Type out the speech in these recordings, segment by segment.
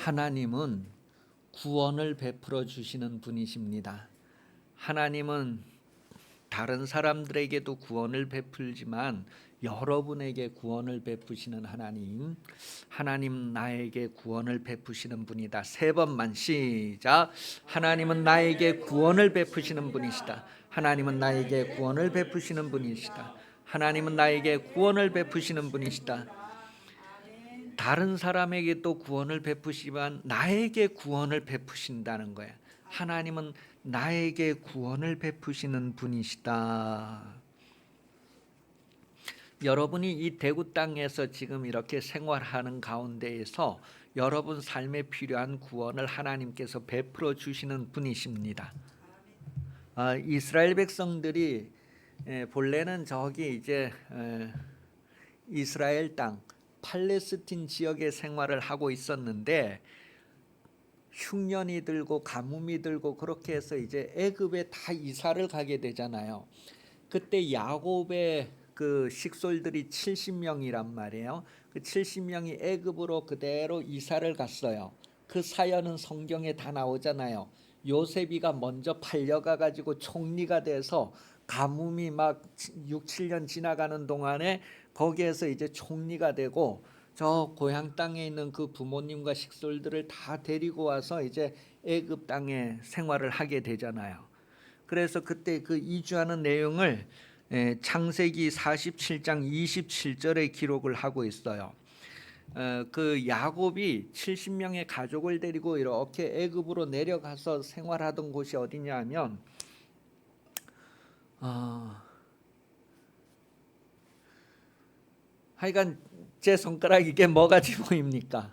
하나님은 구원을 베풀어 주시는 분이십니다. 하나님은 다른 사람들에게도 구원을 베풀지만 여러분에게 구원을 베푸시는 하나님, 하나님 나에게 구원을 베푸시는 분이다. 세 번만 시작. 하나님은 나에게 구원을 베푸시는 분이시다. 하나님은 나에게 구원을 베푸시는 분이시다. 하나님은 나에게 구원을 베푸시는 분이시다. 다른 사람에게 또 구원을 베푸시지만 나에게 구원을 베푸신다는 거야. 하나님은 나에게 구원을 베푸시는 분이시다. 여러분이 이 대구 땅에서 지금 이렇게 생활하는 가운데에서 여러분 삶에 필요한 구원을 하나님께서 베풀어 주시는 분이십니다. 이스라엘 백성들이 본래는 저기 이제 이스라엘 땅 팔레스틴 지역에 생활을 하고 있었는데 흉년이 들고 가뭄이 들고 그렇게 해서 이제 애굽에 다 이사를 가게 되잖아요. 그때 야곱의 그 식솔들이 70명이란 말이에요. 그 70명이 애굽으로 그대로 이사를 갔어요. 그 사연은 성경에 다 나오잖아요. 요셉이가 먼저 팔려가 가지고 총리가 돼서 가뭄이 막 6, 7년 지나가는 동안에 거기에서 이제 총리가 되고 저 고향 땅에 있는 그 부모님과 식솔들을 다 데리고 와서 이제 애굽 땅에 생활을 하게 되잖아요. 그래서 그때 그 이주하는 내용을 창세기 47장 27절에 기록을 하고 있어요. 그 야곱이 70명의 가족을 데리고 이렇게 애굽으로 내려가서 생활하던 곳이 어디냐면 하여간 제 손가락 이게 뭐가지 보입니까?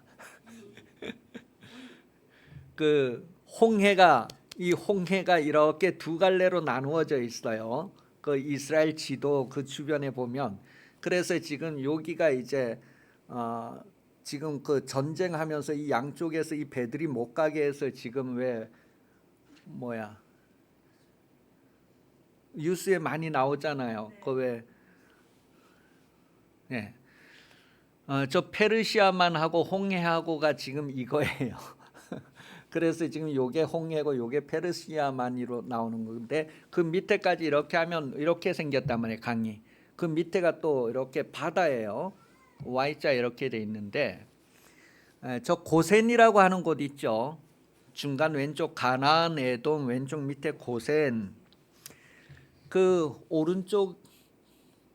그 홍해가 이 홍해가 이렇게 두 갈래로 나누어져 있어요. 그 이스라엘 지도 그 주변에 보면 그래서 지금 여기가 이제 지금 그 전쟁하면서 이 양쪽에서 이 배들이 못 가게 해서 지금 왜 뭐야 뉴스에 많이 나오잖아요. 그 왜 네. 저 페르시아만 하고 홍해하고가 지금 이거예요. 그래서 지금 요게 홍해고 요게 페르시아만으로 나오는 건데 그 밑에까지 이렇게 하면 이렇게 생겼단 말이에요. 강이. 그 밑에가 또 이렇게 바다예요. Y자 이렇게 돼 있는데 저 고센이라고 하는 곳 있죠. 중간 왼쪽 가나안, 에돔, 왼쪽 밑에 고센. 그 오른쪽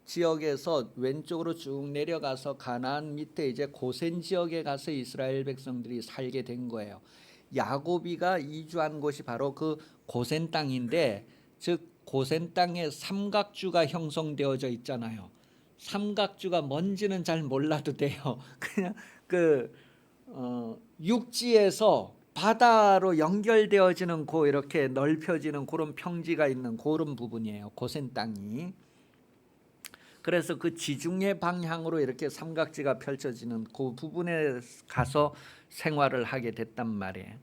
지역에서 왼쪽으로 쭉 내려가서 가나안 밑에 이제 고센 지역에 가서 이스라엘 백성들이 살게 된 거예요. 야곱이가 이주한 곳이 바로 그 고센 땅인데 즉 고센 땅에 삼각주가 형성되어져 있잖아요. 삼각주가 뭔지는 잘 몰라도 돼요. 그냥 그 육지에서 바다로 연결되어지는 고 이렇게 넓혀지는 그런 평지가 있는 그런 부분이에요. 고센 땅이. 그래서 그 지중해 방향으로 이렇게 삼각지가 펼쳐지는 그 부분에 가서 생활을 하게 됐단 말이에요.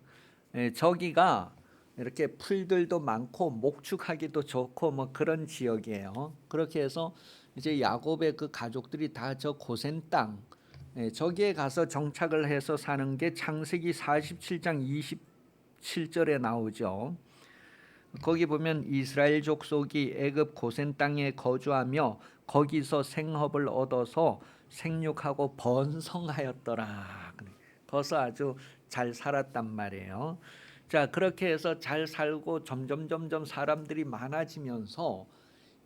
저기가 이렇게 풀들도 많고 목축하기도 좋고 뭐 그런 지역이에요. 그렇게 해서 이제 야곱의 그 가족들이 다 저 고센 땅 저기에 가서 정착을 해서 사는 게 창세기 47장 27절에 나오죠. 거기 보면 이스라엘 족속이 애굽 고센 땅에 거주하며 거기서 생업을 얻어서 생육하고 번성하였더라. 거기서 아주 잘 살았단 말이에요. 자, 그렇게 해서 잘 살고 점점 사람들이 많아지면서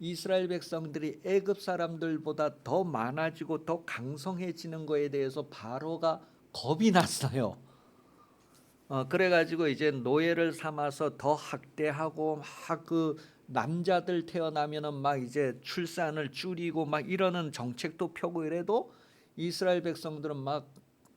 이스라엘 백성들이 애굽 사람들보다 더 많아지고 더 강성해지는 거에 대해서 바로가 겁이 났어요. 그래가지고 이제 노예를 삼아서 더 학대하고 막 그 남자들 태어나면은 막 이제 출산을 줄이고 막 이러는 정책도 펴고 이래도 이스라엘 백성들은 막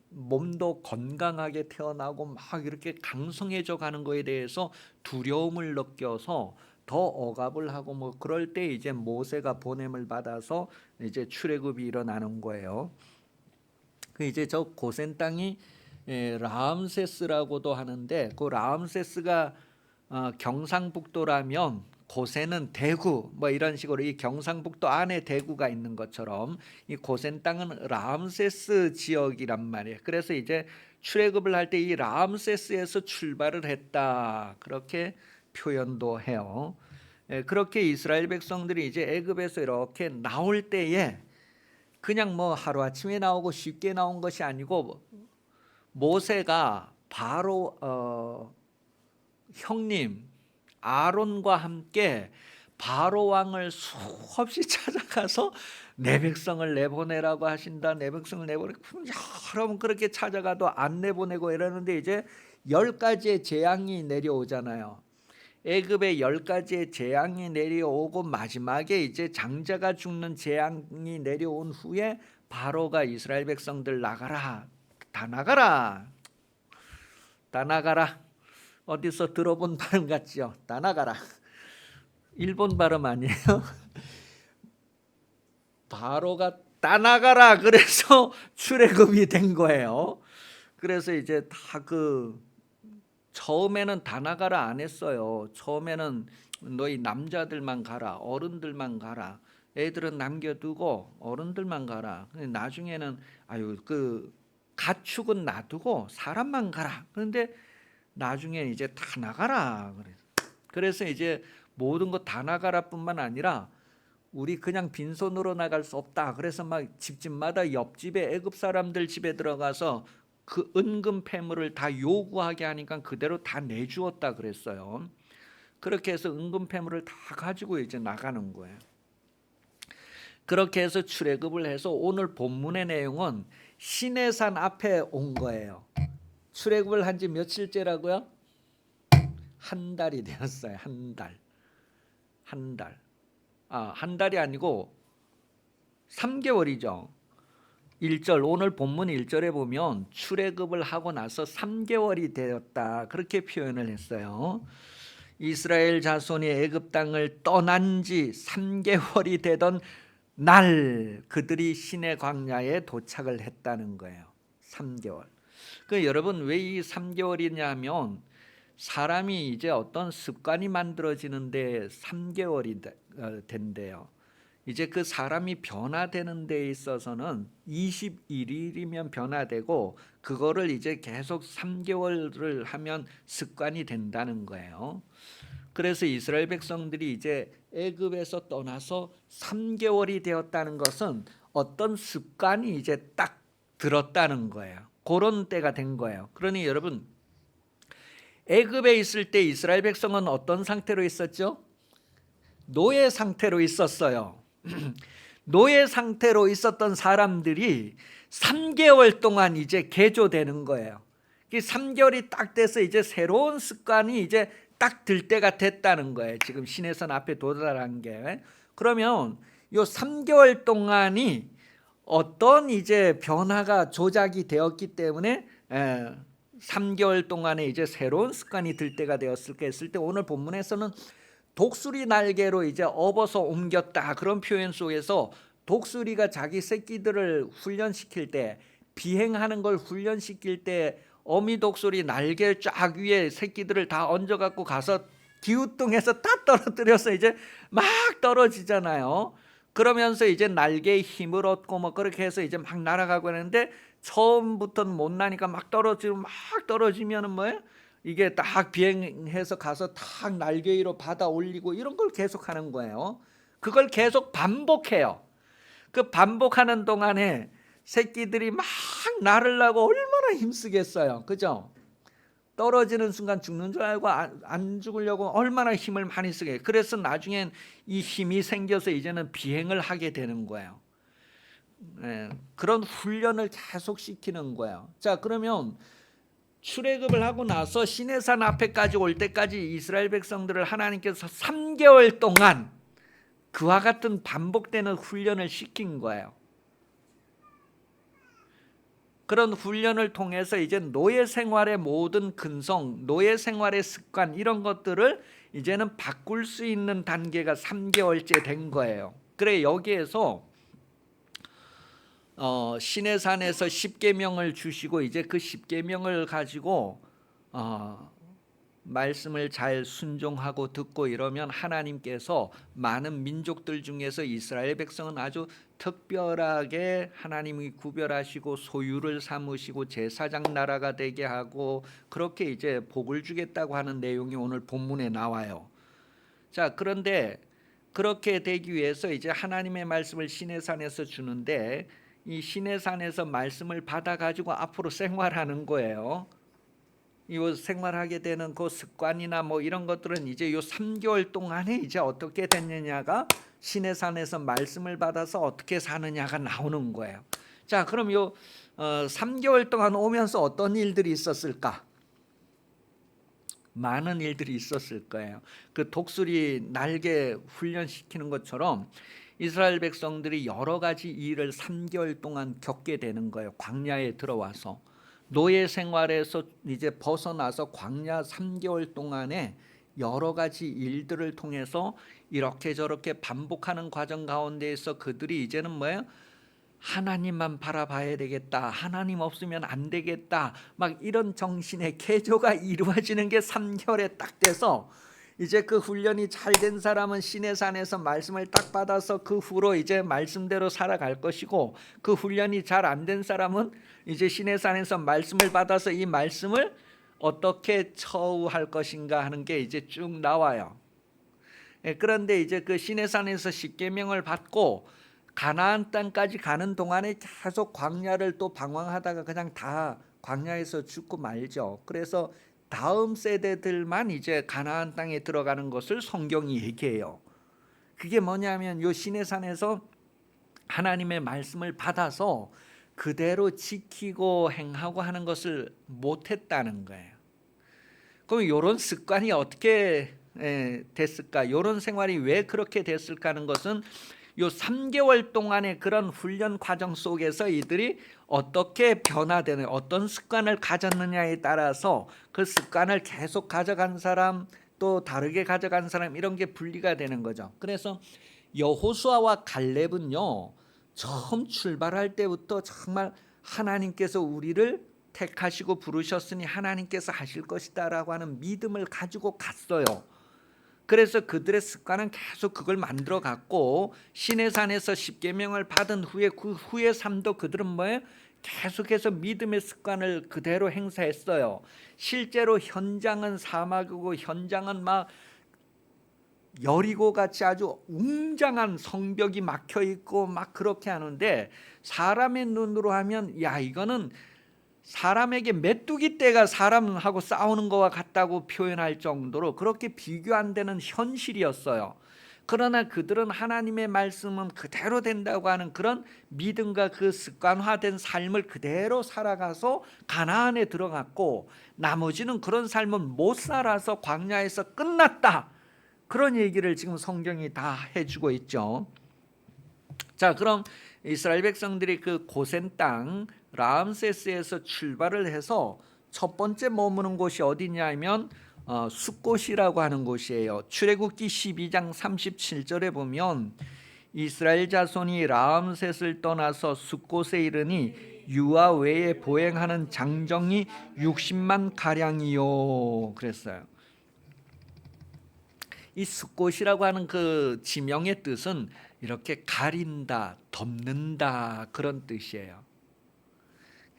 몸도 건강하게 태어나고 막 이렇게 강성해져 가는 거에 대해서 두려움을 느껴서 더 억압을 하고 뭐 그럴 때 이제 모세가 보냄을 받아서 이제 출애굽이 일어나는 거예요. 그 이제 저 고센 땅이 라암세스라고도 하는데 그 라암세스가 경상북도라면 고센은 대구 뭐 이런 식으로 이 경상북도 안에 대구가 있는 것처럼 이 고센 땅은 람세스 지역이란 말이에요. 그래서 이제 출애굽을 할 때 이 람세스에서 출발을 했다 그렇게 표현도 해요. 그렇게 이스라엘 백성들이 이제 애굽에서 이렇게 나올 때에 그냥 뭐 하루아침에 나오고 쉽게 나온 것이 아니고 모세가 바로 형님 아론과 함께 바로 왕을 수없이 찾아가서 내 백성을 내보내라고 하신다. 내 백성을 내보내고 여러 번 그렇게 찾아가도 안 내보내고 이러는데 이제 10가지의 재앙이 내려오잖아요. 애굽에 10가지의 재앙이 내려오고 마지막에 이제 장자가 죽는 재앙이 내려온 후에 바로가 이스라엘 백성들 나가라. 다 나가라. 다 나가라. 어디서 들어본 발음 같지요? 다 나가라. 일본 발음 아니에요? 바로가 다 나가라 그래서 출애굽이 된 거예요. 그래서 이제 다 처음에는 다 나가라 안 했어요. 처음에는 너희 남자들만 가라, 어른들만 가라, 애들은 남겨두고 어른들만 가라. 근데 나중에는 아유 가축은 놔두고 사람만 가라. 그런데 나중에 이제 다 나가라. 그래서 이제 모든 거 다 나가라뿐만 아니라 우리 그냥 빈손으로 나갈 수 없다. 그래서 막 집집마다 옆집에 애굽 사람들 집에 들어가서 그 은금 패물을 다 요구하게 하니까 그대로 다 내주었다 그랬어요. 그렇게 해서 은금 패물을 다 가지고 이제 나가는 거예요. 그렇게 해서 출애굽을 해서 오늘 본문의 내용은 시내산 앞에 온 거예요. 출애굽을 한 지 며칠째라고요? 한 달이 되었어요. 한 달. 한 달이 아니고 3개월이죠. 1절 오늘 본문 1절에 보면 출애굽을 하고 나서 3개월이 되었다 그렇게 표현을 했어요. 이스라엘 자손이 애굽 땅을 떠난 지 3개월이 되던 날 그들이 시내 광야에 도착을 했다는 거예요. 3개월. 여러분 왜 이 3개월이냐 하면 사람이 이제 어떤 습관이 만들어지는데 3개월이 된대요. 이제 그 사람이 변화되는 데 있어서는 21일이면 변화되고 그거를 이제 계속 3개월을 하면 습관이 된다는 거예요. 그래서 이스라엘 백성들이 이제 애굽에서 떠나서 3개월이 되었다는 것은 어떤 습관이 이제 딱 들었다는 거예요. 그런 때가 된 거예요. 그러니 여러분 애굽에 있을 때 이스라엘 백성은 어떤 상태로 있었죠? 노예 상태로 있었어요. 노예 상태로 있었던 사람들이 3개월 동안 이제 개조되는 거예요. 3개월이 딱 돼서 이제 새로운 습관이 이제 딱 들 때가 됐다는 거예요. 지금 시내산 앞에 도달한 게. 그러면 요 3개월 동안이 어떤 이제 변화가 조작이 되었기 때문에 3개월 동안에 이제 새로운 습관이 들 때가 되었을까 했을 때 오늘 본문에서는 독수리 날개로 이제 업어서 옮겼다 그런 표현 속에서 독수리가 자기 새끼들을 훈련시킬 때 비행하는 걸 훈련시킬 때 어미 독수리 날개 쫙 위에 새끼들을 다 얹어 갖고 가서 기우뚱해서 다 떨어뜨려서 이제 막 떨어지잖아요. 그러면서 이제 날개에 힘을 얻고 뭐 그렇게 해서 이제 막 날아가고 하는데 처음부터는 못 나니까 막 떨어지면은 뭐예요? 이게 딱 비행해서 가서 딱 날개 위로 받아 올리고 이런 걸 계속하는 거예요. 그걸 계속 반복해요. 그 반복하는 동안에 새끼들이 막 날으려고 얼마나 힘쓰겠어요. 그죠? 떨어지는 순간 죽는 줄 알고 안 죽으려고 얼마나 힘을 많이 쓰게. 그래서 나중엔 이 힘이 생겨서 이제는 비행을 하게 되는 거예요. 그런 훈련을 계속 시키는 거예요. 자, 그러면 출애굽을 하고 나서 시내산 앞에까지 올 때까지 이스라엘 백성들을 하나님께서 3개월 동안 그와 같은 반복되는 훈련을 시킨 거예요. 그런 훈련을 통해서 이제 노예 생활의 모든 근성, 노예 생활의 습관 이런 것들을 이제는 바꿀 수 있는 단계가 3개월째 된 거예요. 그래 여기에서 시내산에서 10계명을 주시고 이제 그 10계명을 가지고 말씀을 잘 순종하고 듣고 이러면 하나님께서 많은 민족들 중에서 이스라엘 백성은 아주 특별하게 하나님이 구별하시고 소유를 삼으시고 제사장 나라가 되게 하고 그렇게 이제 복을 주겠다고 하는 내용이 오늘 본문에 나와요. 자, 그런데 그렇게 되기 위해서 이제 하나님의 말씀을 시내산에서 주는데 이 시내산에서 말씀을 받아 가지고 앞으로 생활하는 거예요. 이 생활하게 되는 그 습관이나 뭐 이런 것들은 이제 요 3개월 동안에 이제 어떻게 됐느냐가 시내산에서 말씀을 받아서 어떻게 사느냐가 나오는 거예요. 자, 그럼 요 3개월 동안 오면서 어떤 일들이 있었을까? 많은 일들이 있었을 거예요. 그 독수리 날개 훈련시키는 것처럼 이스라엘 백성들이 여러 가지 일을 3개월 동안 겪게 되는 거예요. 광야에 들어와서 노예 생활에서 이제 벗어나서 광야 3개월 동안에 여러 가지 일들을 통해서 이렇게 저렇게 반복하는 과정 가운데에서 그들이 이제는 뭐예요? 하나님만 바라봐야 되겠다. 하나님 없으면 안 되겠다. 막 이런 정신의 개조가 이루어지는 게 3개월에 딱 돼서 이제 그 훈련이 잘 된 사람은 시내산에서 말씀을 딱 받아서 그 후로 이제 말씀대로 살아갈 것이고 그 훈련이 잘 안 된 사람은 이제 시내산에서 말씀을 받아서 이 말씀을 어떻게 처우할 것인가 하는 게 이제 쭉 나와요. 그런데 이제 그 시내산에서 십계명을 받고 가나안 땅까지 가는 동안에 계속 광야를 또 방황하다가 그냥 다 광야에서 죽고 말죠. 그래서 다음 세대들만 이제 가나안 땅에 들어가는 것을 성경이 얘기해요. 그게 뭐냐면 요 시내산에서 하나님의 말씀을 받아서 그대로 지키고 행하고 하는 것을 못했다는 거예요. 그럼 이런 습관이 어떻게 됐을까? 이런 생활이 왜 그렇게 됐을까 하는 것은 요 3개월 동안의 그런 훈련 과정 속에서 이들이 어떻게 변화되는 어떤 습관을 가졌느냐에 따라서 그 습관을 계속 가져간 사람 또 다르게 가져간 사람 이런 게 분리가 되는 거죠. 그래서 여호수아와 갈렙은요 처음 출발할 때부터 정말 하나님께서 우리를 택하시고 부르셨으니 하나님께서 하실 것이다 라고 하는 믿음을 가지고 갔어요. 그래서 그들의 습관은 계속 그걸 만들어 갔고 시내산에서 십계명을 받은 후에 그 후의 삶도 그들은 뭐예요? 계속해서 믿음의 습관을 그대로 행사했어요. 실제로 현장은 사막이고 현장은 막 여리고 같이 아주 웅장한 성벽이 막혀 있고 막 그렇게 하는데 사람의 눈으로 하면 야 이거는 사람에게 메뚜기 떼가 사람하고 싸우는 것과 같다고 표현할 정도로 그렇게 비교 안 되는 현실이었어요. 그러나 그들은 하나님의 말씀은 그대로 된다고 하는 그런 믿음과 그 습관화된 삶을 그대로 살아가서 가나안에 들어갔고 나머지는 그런 삶은 못 살아서 광야에서 끝났다. 그런 얘기를 지금 성경이 다 해주고 있죠. 자, 그럼 이스라엘 백성들이 그 고센 땅 라암세스에서 출발을 해서 첫 번째 머무는 곳이 어디냐면 숫곳이라고 하는 곳이에요. 출애굽기 12장 37절에 보면 이스라엘 자손이 라암셋을 떠나서 숫곳에 이르니 유아 외에 보행하는 장정이 60만 가량이요 그랬어요. 이 숫곳이라고 하는 그 지명의 뜻은 이렇게 가린다, 덮는다 그런 뜻이에요.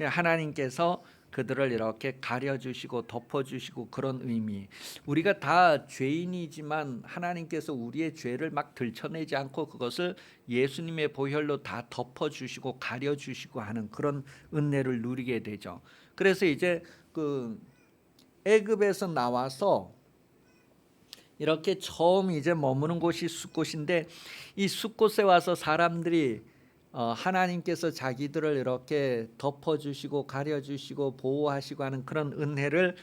하나님께서 그들을 이렇게 가려주시고 덮어주시고 그런 의미. 우리가 다 죄인이지만 하나님께서 우리의 죄를 막 들춰내지 않고 그것을 예수님의 보혈로 다 덮어주시고 가려주시고 하는 그런 은혜를 누리게 되죠. 그래서 이제 그 애굽에서 나와서 이렇게 처음 이제 머무는 곳이 숫곳인데 이 숫곳에 와서 사람들이 하나님께서 자기들을 이렇게 덮어주시고 가려주시고 보호하시고 하는 그런 은혜를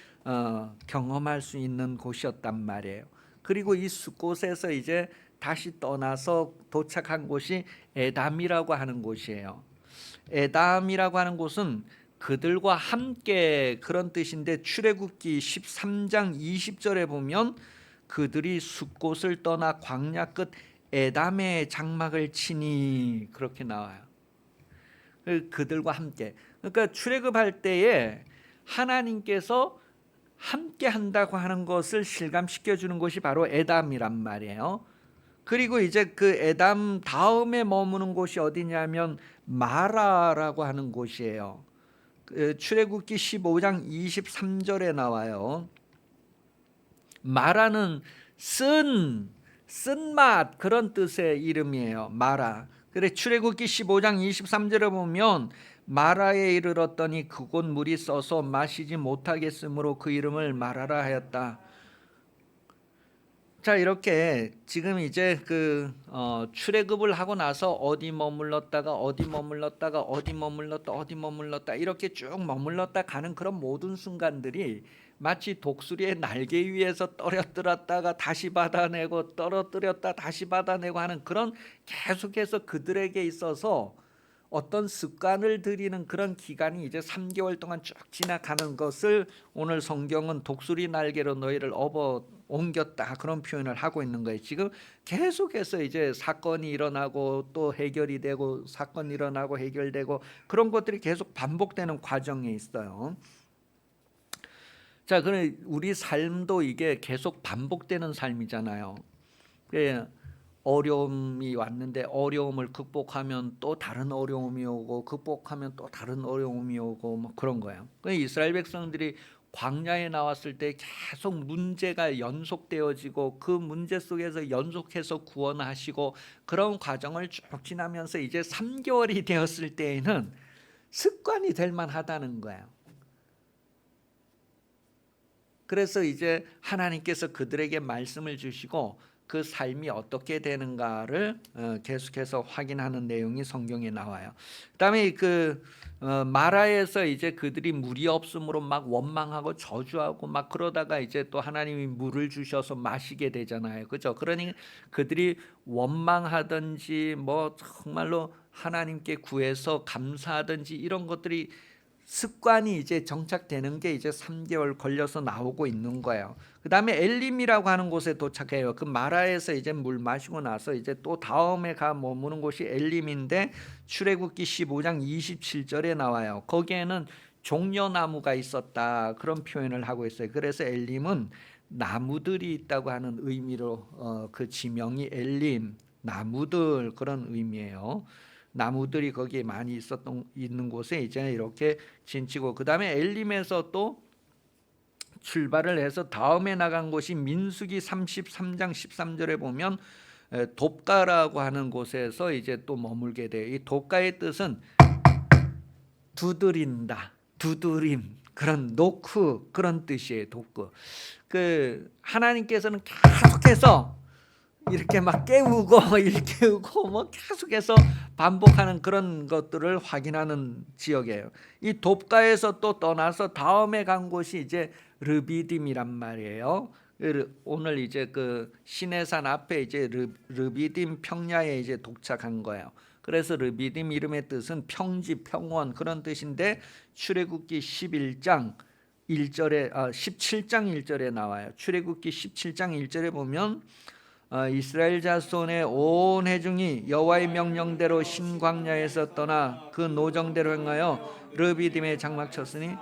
경험할 수 있는 곳이었단 말이에요. 그리고 이 숫곳에서 이제 다시 떠나서 도착한 곳이 에담이라고 하는 곳이에요. 에담이라고 하는 곳은 그들과 함께 그런 뜻인데 출애굽기 13장 20절에 보면 그들이 숫곳을 떠나 광야 끝 에담의 장막을 치니 그렇게 나와요. 그들과 함께. 그러니까 출애굽할 때에 하나님께서 함께 한다고 하는 것을 실감시켜 주는 곳이 바로 에담이란 말이에요. 그리고 이제 그 에담 다음에 머무는 곳이 어디냐면 마라라고 하는 곳이에요. 출애굽기 15장 23절에 나와요. 마라는 쓴맛 그런 뜻의 이름이에요. 마라. 그래 출애굽기 15장 23절에 보면 마라에 이르렀더니 그곳 물이 써서 마시지 못하겠으므로 그 이름을 마라라 하였다. 자, 이렇게 지금 이제 출애굽을 하고 나서 어디 머물렀다가 어디 머물렀다가 어디 머물렀다 어디 머물렀다 이렇게 쭉 머물렀다 가는 그런 모든 순간들이 마치 독수리의 날개 위에서 떨어뜨렸다가 다시 받아내고 떨어뜨렸다 다시 받아내고 하는 그런 계속해서 그들에게 있어서 어떤 습관을 들이는 그런 기간이 이제 3개월 동안 쭉 지나가는 것을 오늘 성경은 독수리 날개로 너희를 업어 옮겼다 그런 표현을 하고 있는 거예요. 지금 계속해서 이제 사건이 일어나고 또 해결이 되고 사건이 일어나고 해결되고 그런 것들이 계속 반복되는 과정에 있어요. 자, 그럼 우리 삶도 이게 계속 반복되는 삶이잖아요. 어려움이 왔는데 어려움을 극복하면 또 다른 어려움이 오고 극복하면 또 다른 어려움이 오고 뭐 그런 거예요. 이스라엘 백성들이 광야에 나왔을 때 계속 문제가 연속되어지고 그 문제 속에서 연속해서 구원하시고 그런 과정을 쭉 지나면서 이제 3개월이 되었을 때에는 습관이 될 만하다는 거예요. 그래서 이제 하나님께서 그들에게 말씀을 주시고 그 삶이 어떻게 되는가를 계속해서 확인하는 내용이 성경에 나와요. 그다음에 마라에서 이제 그들이 물이 없음으로 막 원망하고 저주하고 막 그러다가 이제 또 하나님이 물을 주셔서 마시게 되잖아요. 그죠? 그러니 그들이 원망하든지 뭐 정말로 하나님께 구해서 감사하든지 이런 것들이 습관이 이제 정착되는 게 이제 3개월 걸려서 나오고 있는 거예요. 그다음에 엘림이라고 하는 곳에 도착해요. 그 마라에서 이제 물 마시고 나서 이제 또 다음에 가 머무는 곳이 엘림인데 출애굽기 15장 27절에 나와요. 거기에는 종려나무가 있었다 그런 표현을 하고 있어요. 그래서 엘림은 나무들이 있다고 하는 의미로 그 지명이 엘림 나무들 그런 의미예요. 나무들이 거기에 많이 있는 곳에 이제 이렇게 진치고 그다음에 엘림에서 또 출발을 해서 다음에 나간 곳이 민수기 33장 13절에 보면 돕가라고 하는 곳에서 이제 또 머물게 돼요. 이 돕가의 뜻은 두드린다, 두드림 그런 노크 그런 뜻이에요. 돕그. 하나님께서는 계속해서 이렇게 막 깨우고 일깨우고 뭐 계속해서 반복하는 그런 것들을 확인하는 지역이에요. 이 돕가에서 또 떠나서 다음에 간 곳이 이제 르비딤이란 말이에요. 오늘 이제 그 시내산 앞에 이제 르비딤 평야에 이제 도착한 거예요. 그래서 르비딤 이름의 뜻은 평지, 평원 그런 뜻인데 출애굽기 17장 1절에 나와요. 출애굽기 17장 1절에 보면 이스라엘 자손의 온 회중이 여호와의 명령대로 신광야에서 떠나 그 노정대로 행하여 르비딤에 장막 쳤으니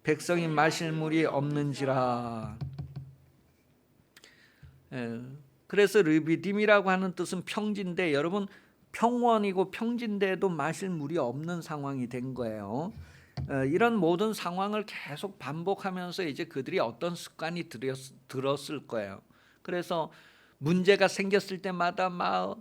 백성이 마실 물이 없는지라. 그래서 르비딤이라고 하는 뜻은 평지인데 여러분 평원이고 평지인데도 마실 물이 없는 상황이 된 거예요. 이런 모든 상황을 계속 반복하면서 이제 그들이 어떤 습관이 들었을 거예요. 그래서 문제가 생겼을 때마다 막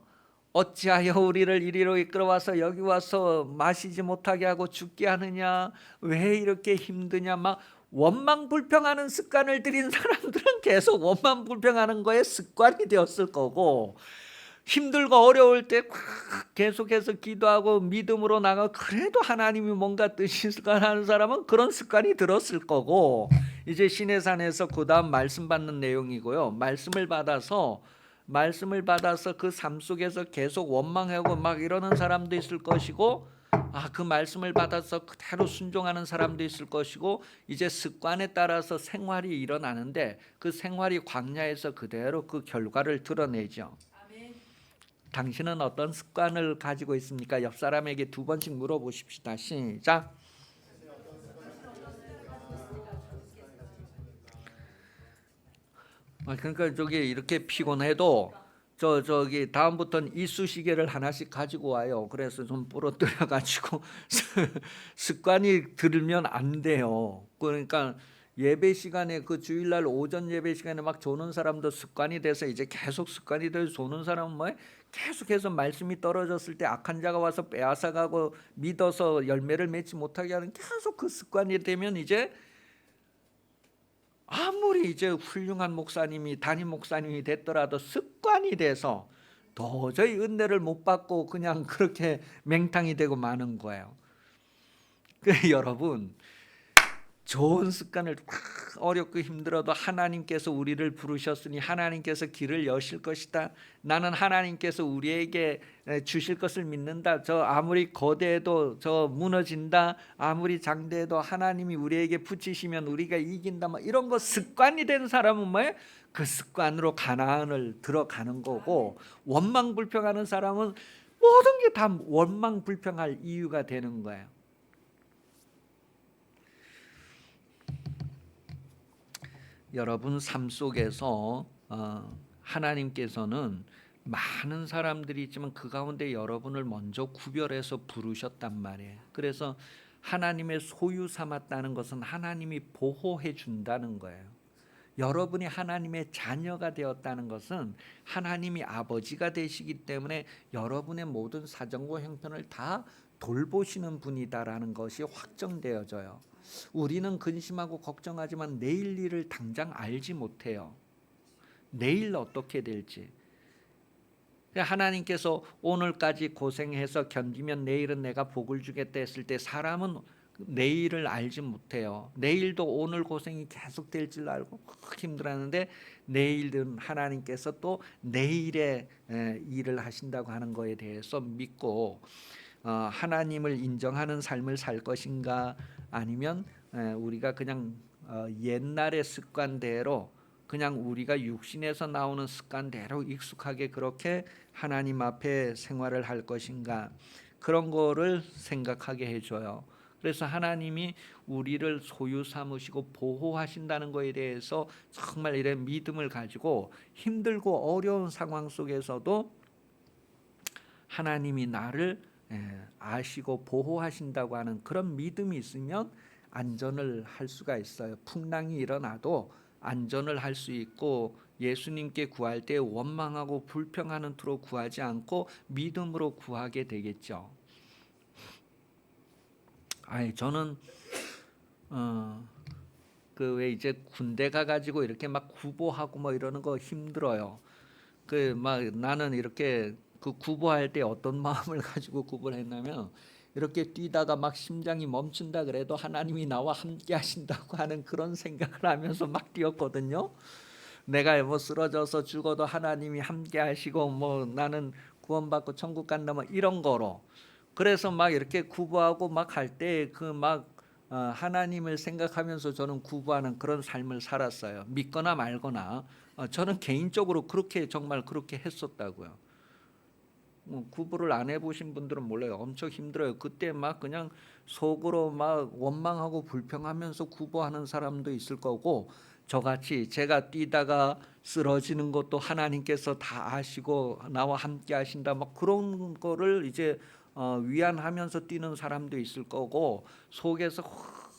어찌하여 우리를 이리로 이끌어와서 여기 와서 마시지 못하게 하고 죽게 하느냐, 왜 이렇게 힘드냐, 막 원망불평하는 습관을 들인 사람들은 계속 원망불평하는 거에 습관이 되었을 거고, 힘들고 어려울 때 계속해서 기도하고 믿음으로 나가 그래도 하나님이 뭔가 뜻이 있을까 하는 사람은 그런 습관이 들었을 거고, 이제 시내산에서 그 다음 말씀 받는 내용이고요. 말씀을 받아서 그 삶 속에서 계속 원망하고 막 이러는 사람도 있을 것이고, 그 말씀을 받아서 그대로 순종하는 사람도 있을 것이고, 이제 습관에 따라서 생활이 일어나는데 그 생활이 광야에서 그대로 그 결과를 드러내죠. 당신은 어떤 습관을 가지고 있습니까? 옆 사람에게 2번씩 물어보십시다. 시작. 그러니까 저기 이렇게 피곤해도 저기 다음부터는 이쑤시개를 하나씩 가지고 와요. 그래서 좀 부러뜨려 가지고 습관이 들면 안 돼요. 그러니까 예배 시간에 그 주일날 오전 예배 시간에 막 조는 사람도 습관이 돼서 이제 계속 습관이 돼서 조는 사람은 뭐 계속해서 말씀이 떨어졌을 때 악한 자가 와서 빼앗아 가고 믿어서 열매를 맺지 못하게 하는 계속 그 습관이 되면 이제 아무리 이제 훌륭한 목사님이 담임 목사님이 됐더라도 습관이 돼서 도저히 은혜를 못 받고 그냥 그렇게 맹탕이 되고 마는 거예요. 여러분, 좋은 습관을 어렵고 힘들어도 하나님께서 우리를 부르셨으니 하나님께서 길을 여실 것이다. 나는 하나님께서 우리에게 주실 것을 믿는다. 저 아무리 거대해도 저 무너진다. 아무리 장대해도 하나님이 우리에게 붙이시면 우리가 이긴다. 뭐 이런 거 습관이 된 사람은 뭐예요? 그 습관으로 가나안을 들어가는 거고, 원망불평하는 사람은 모든 게 다 원망불평할 이유가 되는 거예요. 여러분 삶 속에서 하나님께서는 많은 사람들이 있지만 그 가운데 여러분을 먼저 구별해서 부르셨단 말이에요. 그래서 하나님의 소유 삼았다는 것은 하나님이 보호해 준다는 거예요. 여러분이 하나님의 자녀가 되었다는 것은 하나님이 아버지가 되시기 때문에 여러분의 모든 사정과 형편을 다 돌보시는 분이다라는 것이 확정되어져요. 우리는 근심하고 걱정하지만 내일 일을 당장 알지 못해요. 내일 어떻게 될지. 하나님께서 오늘까지 고생해서 견디면 내일은 내가 복을 주겠다 했을 때 사람은 내일을 알지 못해요. 내일도 오늘 고생이 계속 될 줄 알고 힘들었는데 내일은 하나님께서 또 내일에 일을 하신다고 하는 거에 대해서 믿고 하나님을 인정하는 삶을 살 것인가, 아니면 우리가 그냥 옛날의 습관대로 그냥 우리가 육신에서 나오는 습관대로 익숙하게 그렇게 하나님 앞에 생활을 할 것인가, 그런 거를 생각하게 해줘요. 그래서 하나님이 우리를 소유 삼으시고 보호하신다는 것에 대해서 정말 이런 믿음을 가지고 힘들고 어려운 상황 속에서도 하나님이 나를 아시고 보호하신다고 하는 그런 믿음이 있으면 안전을 할 수가 있어요. 풍랑이 일어나도 안전을 할 수 있고, 예수님께 구할 때 원망하고 불평하는 투로 구하지 않고 믿음으로 구하게 되겠죠. 저는 그 왜 이제 군대 가가지고 이렇게 막 구보하고 뭐 이러는 거 힘들어요. 그 막 나는 이렇게 그 구보할 때 어떤 마음을 가지고 구보를 했냐면, 이렇게 뛰다가 막 심장이 멈춘다 그래도 하나님이 나와 함께 하신다고 하는 그런 생각을 하면서 막 뛰었거든요. 내가 뭐 쓰러져서 죽어도 하나님이 함께 하시고 뭐 나는 구원받고 천국 간다 뭐 이런 거로. 그래서 막 이렇게 구보하고 막 할 때 그 막 하나님을 생각하면서 저는 구보하는 그런 삶을 살았어요. 믿거나 말거나. 저는 개인적으로 그렇게 정말 그렇게 했었다고요. 구보를 안 해보신 분들은 몰라요. 엄청 힘들어요. 그때 막 그냥 속으로 막 원망하고 불평하면서 구보하는 사람도 있을 거고, 저같이 제가 뛰다가 쓰러지는 것도 하나님께서 다 아시고 나와 함께 하신다 막 그런 거를 이제 위안하면서 뛰는 사람도 있을 거고, 속에서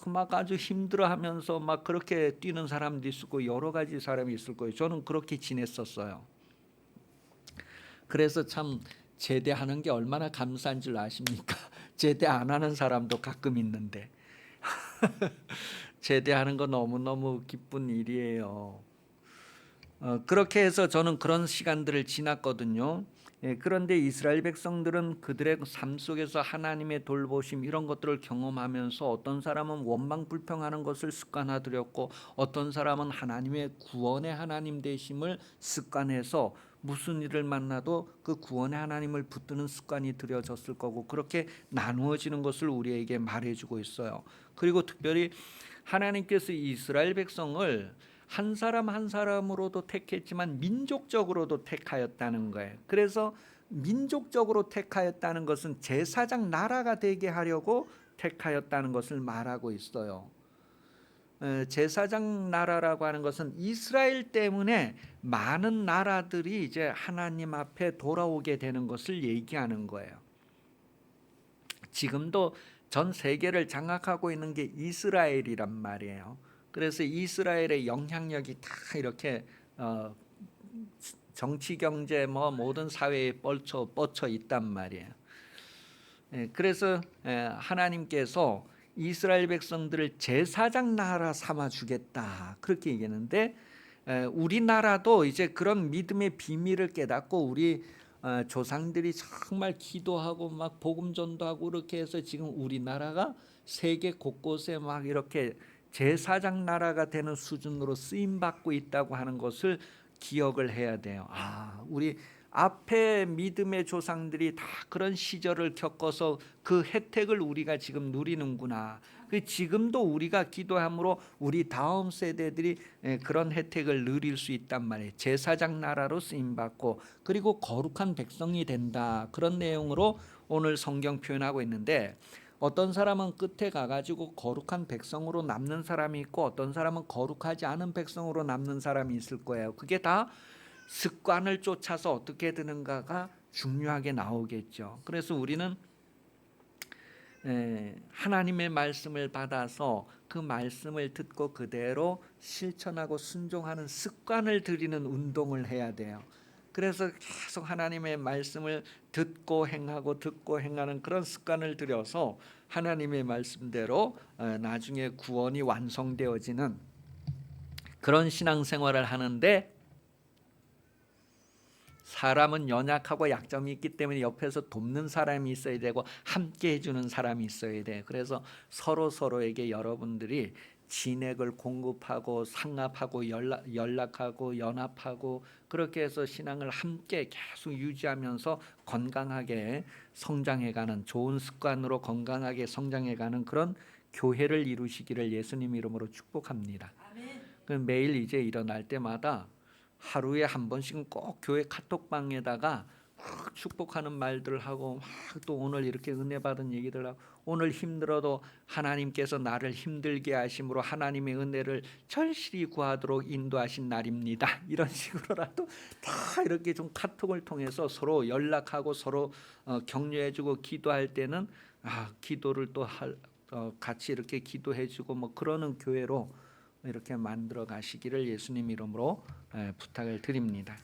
막 아주 힘들어하면서 막 그렇게 뛰는 사람도 있을 거고, 여러 가지 사람이 있을 거예요. 저는 그렇게 지냈었어요. 그래서 참 제대하는 게 얼마나 감사한 줄 아십니까? 제대 안 하는 사람도 가끔 있는데 제대하는 거 너무너무 기쁜 일이에요. 그렇게 해서 저는 그런 시간들을 지났거든요. 그런데 이스라엘 백성들은 그들의 삶 속에서 하나님의 돌보심 이런 것들을 경험하면서 어떤 사람은 원망불평하는 것을 습관화들였고, 어떤 사람은 하나님의 구원의 하나님 되심을 습관해서 무슨 일을 만나도 그 구원의 하나님을 붙드는 습관이 들여졌을 거고, 그렇게 나누어지는 것을 우리에게 말해주고 있어요. 그리고 특별히 하나님께서 이스라엘 백성을 한 사람 한 사람으로도 택했지만 민족적으로도 택하였다는 거예요. 그래서 민족적으로 택하였다는 것은 제사장 나라가 되게 하려고 택하였다는 것을 말하고 있어요. 제사장 나라라고 하는 것은 이스라엘 때문에 많은 나라들이 이제 하나님 앞에 돌아오게 되는 것을 얘기하는 거예요. 지금도 전 세계를 장악하고 있는 게 이스라엘이란 말이에요. 그래서 이스라엘의 영향력이 다 이렇게 정치, 경제, 뭐 모든 사회에 뻗쳐 있단 말이에요. 그래서 하나님께서 이스라엘 백성들을 제사장 나라 삼아 주겠다 그렇게 얘기했는데, 우리나라도 이제 그런 믿음의 비밀을 깨닫고 우리 조상들이 정말 기도하고 막 복음 전도하고 그렇게 해서 지금 우리나라가 세계 곳곳에 막 이렇게 제사장 나라가 되는 수준으로 쓰임 받고 있다고 하는 것을 기억을 해야 돼요. 우리 앞에 믿음의 조상들이 다 그런 시절을 겪어서 그 혜택을 우리가 지금 누리는구나. 지금도 우리가 기도함으로 우리 다음 세대들이 그런 혜택을 누릴 수 있단 말이에요. 제사장 나라로 쓰임 받고 그리고 거룩한 백성이 된다. 그런 내용으로 오늘 성경 표현하고 있는데, 어떤 사람은 끝에 가가지고 거룩한 백성으로 남는 사람이 있고 어떤 사람은 거룩하지 않은 백성으로 남는 사람이 있을 거예요. 그게 다 습관을 쫓아서 어떻게 되는가가 중요하게 나오겠죠. 그래서 우리는 하나님의 말씀을 받아서 그 말씀을 듣고 그대로 실천하고 순종하는 습관을 들이는 운동을 해야 돼요. 그래서 계속 하나님의 말씀을 듣고 행하는 그런 습관을 들여서 하나님의 말씀대로 나중에 구원이 완성되어지는 그런 신앙생활을 하는데, 사람은 연약하고 약점이 있기 때문에 옆에서 돕는 사람이 있어야 되고 함께 해주는 사람이 있어야 돼. 그래서 서로에게 여러분들이 진액을 공급하고 상납하고 연락하고 연합하고 그렇게 해서 신앙을 함께 계속 유지하면서 건강하게 성장해가는, 좋은 습관으로 건강하게 성장해가는 그런 교회를 이루시기를 예수님 이름으로 축복합니다. 아멘. 매일 이제 일어날 때마다 하루에 한 번씩은 꼭 교회 카톡방에다가 막 축복하는 말들 하고, 막 또 오늘 이렇게 은혜 받은 얘기들 하고, 오늘 힘들어도 하나님께서 나를 힘들게 하심으로 하나님의 은혜를 절실히 구하도록 인도하신 날입니다. 이런 식으로라도 다 이렇게 좀 카톡을 통해서 서로 연락하고 서로 격려해주고, 기도할 때는 기도를 또 같이 이렇게 기도해주고 뭐 그러는 교회로 이렇게 만들어 가시기를 예수님 이름으로 부탁을 드립니다.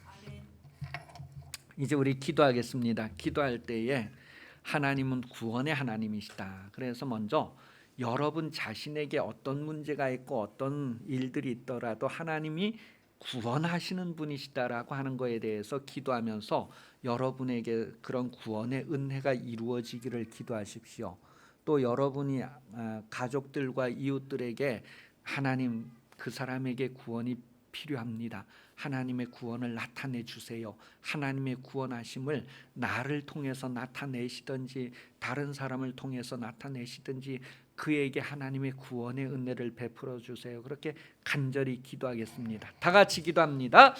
이제 우리 기도하겠습니다. 기도할 때에 하나님은 구원의 하나님이시다. 그래서 먼저 여러분 자신에게 어떤 문제가 있고 어떤 일들이 있더라도 하나님이 구원하시는 분이시다라고 하는 거에 대해서 기도하면서 여러분에게 그런 구원의 은혜가 이루어지기를 기도하십시오. 또 여러분이 가족들과 이웃들에게 하나님, 그 사람에게 구원이 필요합니다. 하나님의 구원을 나타내 주세요. 하나님의 구원하심을 나를 통해서 나타내시든지 다른 사람을 통해서 나타내시든지 그에게 하나님의 구원의 은혜를 베풀어 주세요. 그렇게 간절히 기도하겠습니다. 다 같이 기도합니다.